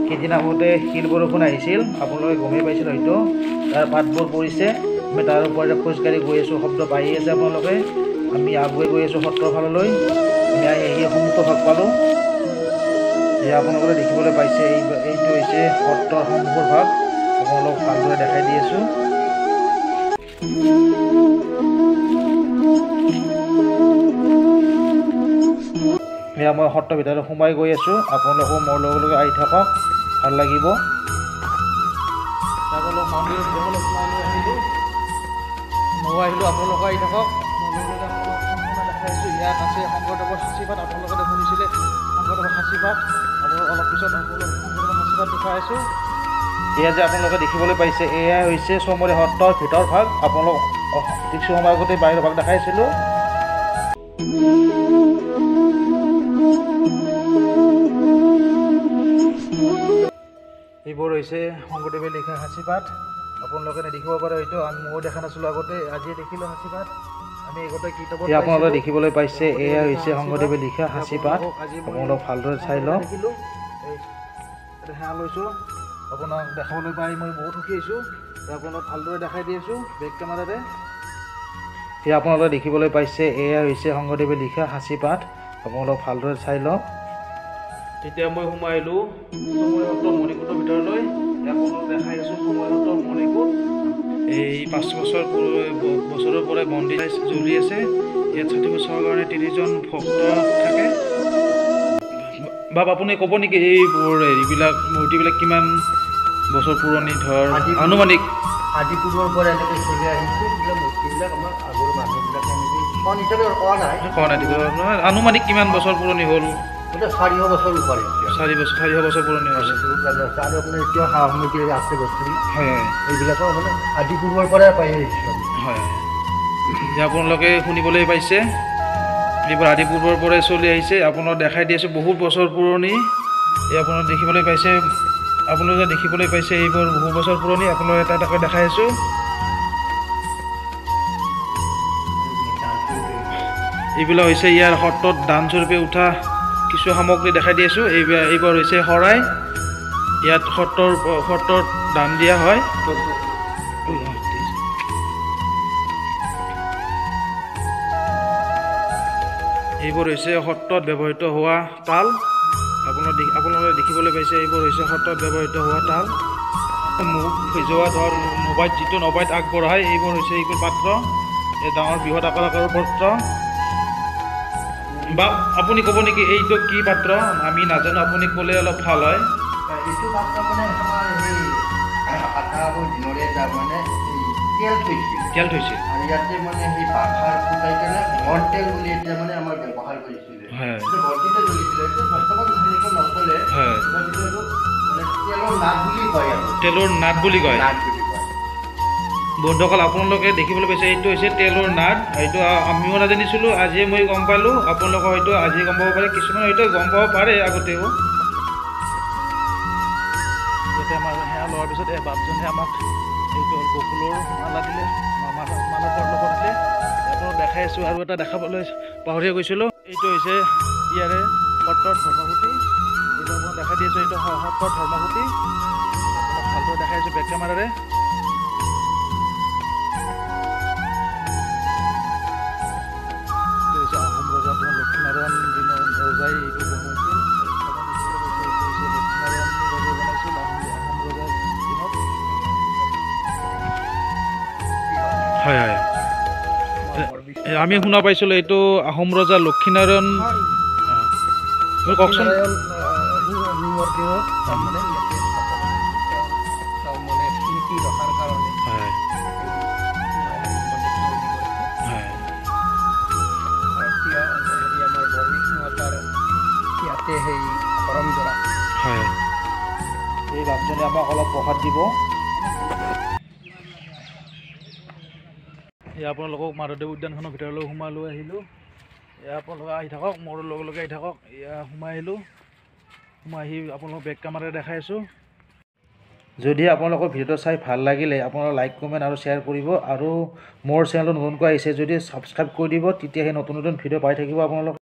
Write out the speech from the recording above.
কেইদিন আগতে শিল বৰষুণ আহিছিল, আপোনালোকে গমেই পাইছিল হয়তো। তাৰ পাতবোৰ পৰিছে, আমি তাৰ ওপৰতে খোজকাঢ়ি গৈ আছোঁ, শব্দ পাই আছে আপোনালোকে। আমি আগুৱাই গৈ আছোঁ সত্ৰৰ ফাললৈ। আমি এই সন্মুখৰ ভাগ পালোঁ। এয়া আপোনালোকে দেখিবলৈ পাইছে, এইটো হৈছে সত্ৰৰ সন্মুখৰ ভাগ। আপোনালোকক ভালদৰে দেখাই দি আছোঁ। এয়া মই সত্ৰৰ ভিতৰত সোমাই গৈ আছোঁ। আপোনালোকেও মোৰ লগে আহি থাকক, ভাল লাগিব। আপোনালোক মন্দিৰত যাবলৈ সোমাই লৈ আহিলোঁ, ময়ো আহিলোঁ, আপোনালোকে আহি থাকক। দেখাইছোঁ ইয়াত আছে শংকৰদেৱৰ সাঁচিপাত। আপোনালোকে শুনিছিলে শংকৰদেৱৰ সাঁচিপাত। আপোনালোক অলপ পিছত শংকৰদেৱৰ সাঁচিপাত দেখুৱাই আছোঁ। এয়া যে আপোনালোকে দেখিবলৈ পাইছে, এয়া হৈছে চমৰী সত্ৰৰ ভিতৰ ভাগ। আপোনালোক কিছু সময় আগতে বাহিৰৰ ভাগ দেখাইছিলোঁ। এইবোৰ হৈছে শংকৰদেৱে লিখা সাঁচিপাত। আপোনালোকে দেখিব পাৰে হয়তো, ময়ো দেখা নাছিলোঁ আগতে, আজিয়ে দেখিলোঁ সাঁচিপাত। আমি আগতে কিতাপত আপোনালোকে দেখিবলৈ পাইছে, এয়া হৈছে শংকৰদেৱে লিখা সাঁচিপাত। আপোনালোক ভালদৰে চাই লওক। সেৱা লৈছোঁ, আপোনাক দেখাবলৈ পাই মই বহুত সুখী হৈছোঁ। আপোনালোক ভালদৰে দেখাই দি আছোঁ বেক কেমেৰাৰে। সেয়া আপোনালোকে দেখিবলৈ পাইছে, এয়া হৈছে শংকৰদেৱে লিখা সাঁচিপাত। আপোনালোক ভালদৰে চাই লওক। তেতিয়া মই সোমাই আহিলোঁ চমৰী সত্ৰৰ মণিকূটৰ ভিতৰলৈ। আপোনালোক দেখাই আছোঁ চমৰী সত্ৰৰ মণিকূট। এই 5 বছৰৰ পৰাই মন্দিৰ জ্বলি আছে। ইয়াত 60 বছৰৰ কাৰণে 30জন ভক্ত থাকে। বাপ আপুনি ক'ব নেকি এইবোৰ হেৰিবিলাক মূৰ্তিবিলাক কিমান বছৰ পুৰণি, ধৰ আনুমানিক? আদি পূৰ্বৰ পৰা এনেকৈ চলি আহিছে। এইবিলাক মূৰ্তিবিলাক আমাৰ আগৰ মানুহবিলাকে এনেকৈ চন হিচাপে কোৱা নাই, আনুমানিক কিমান বছৰ পুৰণি হ'ল? 400 বছৰ উপৰে। 400 বছৰ পুৰণি হৈছে। আৰু আপোনাৰ এতিয়াও সা সামগ্ৰী আছে বস্তু। হয়, এইবিলাকৰ মানে আদি পূৰ্বৰ পৰাই পাই আহিছোঁ। হয়, আপোনালোকে শুনিবলৈ পাইছে, এইবোৰ আদি পূৰ্বৰ পৰাই চলি আহিছে। আপোনাক দেখাই দি আছোঁ বহুত বছৰ পুৰণি। এই আপোনালোকে দেখিবলৈ পাইছে, এইবোৰ বহু বছৰ পুৰণি। আপোনালোকে এটা এটাকৈ দেখাই আছোঁ। এইবিলাক হৈছে ইয়াৰ সত্ৰত দানস্বৰূপে উঠা কিছু সামগ্ৰী দেখাই দি আছোঁ। এইবোৰ হৈছে শৰাই। ইয়াত সত্ৰত দান দিয়া হয়। এইবোৰ হৈছে সত্ৰত ব্যৱহৃত হোৱা তাল। আপোনালোকে দেখিবলৈ পাইছে, এইবোৰ হৈছে সত্ৰত ব্যৱহৃত হোৱা তাল। মুখ ভিজোৱা ধৰ নবাইত, যিটো নবাইত আগবঢ়ায়, এইবোৰ পাত্ৰ। এই ডাঙৰ বৃহৎ আকাৰৰ পাত্ৰ। বা আপুনি ক'ব নেকি এইটো কি পাত্ৰ? আমি নাজানো, আপুনি ক'লে অলপ ভাল হয়। এইটো পাত্ৰ মানে আমাৰ সেই আটাবোৰ দিনৰে তাৰমানে তেল থৈছিল। আৰু ইয়াতে মানে সেই বাখাৰ ফুটাই কেনে ঘৰ তেল বুলি এতিয়া মানে আমাৰ ব্যৱহাৰ কৰিছিলে। ঘৰটিতে জ্বলিছিলে। বৰ্তমান সেনেকৈ নচলে। মানে তেলৰ নাট বুলি কয় আৰু। তেলৰ নাট বুলি কয়। বন্ধুসকল, আপোনালোকে দেখিবলৈ পাইছে, এইটো হৈছে তেলৰ নাট। এইটো আমিও নাজানিছিলোঁ, আজিয়ে মই গম পালোঁ। আপোনালোকে হয়তো আজি গম পাব পাৰে, কিছুমান হয়তো গম পাব পাৰে আগতেও। ইয়াতে আমাৰ সেৱা লোৱাৰ পিছত বাপজনে আমাক এইটো হ'ল গকুলৰ মালা দিলে, মালা ল'ব দিলে। আপোনালোক দেখাই আছোঁ। আৰু এটা দেখাবলৈ পাহৰিয়ে গৈছিলোঁ। এইটো হৈছে ইয়াৰে সত্ৰৰ ধৰ্মসূচী। এইটো আপোনাক দেখাই দি আছোঁ, এইটো সত্ৰৰ ধৰ্মসূচী। আপোনাক ভালদৰে দেখাই আছোঁ বেক কেমেৰাৰে। আহোম ৰজা লক্ষ্মীনাৰায়ণ দিনৰ ৰজাই এইটো বনাইছিল। লক্ষ্মীনাৰায়ণ ৰজাই বনাইছিল আহোম ৰজাৰ দিনত। হয়, হয়, আমি শুনা পাইছিলোঁ এইটো আহোম ৰজা লক্ষ্মীনাৰায়ণ। কওকচোন। হয়, এই বাপজনে আমাক অলপ প্ৰসাদ দিব। এয়া আপোনালোকক মাধৱদেৱ উদ্যানখনৰ ভিতৰলৈ সোমাই লৈ আহিলোঁ। এয়া আপোনালোকে আহি থাকক, মোৰ লগে আহি থাকক। এয়া সোমাই আহিলোঁ। সোমাই আহি আপোনালোকক বেক কেমেৰাৰে দেখাই আছোঁ। যদি আপোনালোকৰ ভিডিঅ'টো চাই ভাল লাগিলে, আপোনালোকে লাইক, কমেণ্ট আৰু শ্বেয়াৰ কৰিব। আৰু মোৰ চেনেলটো নতুনকৈ আহিছে যদি ছাবস্ক্ৰাইব কৰি দিব, তেতিয়াহে নতুন ভিডিঅ' পাই থাকিব আপোনালোকে।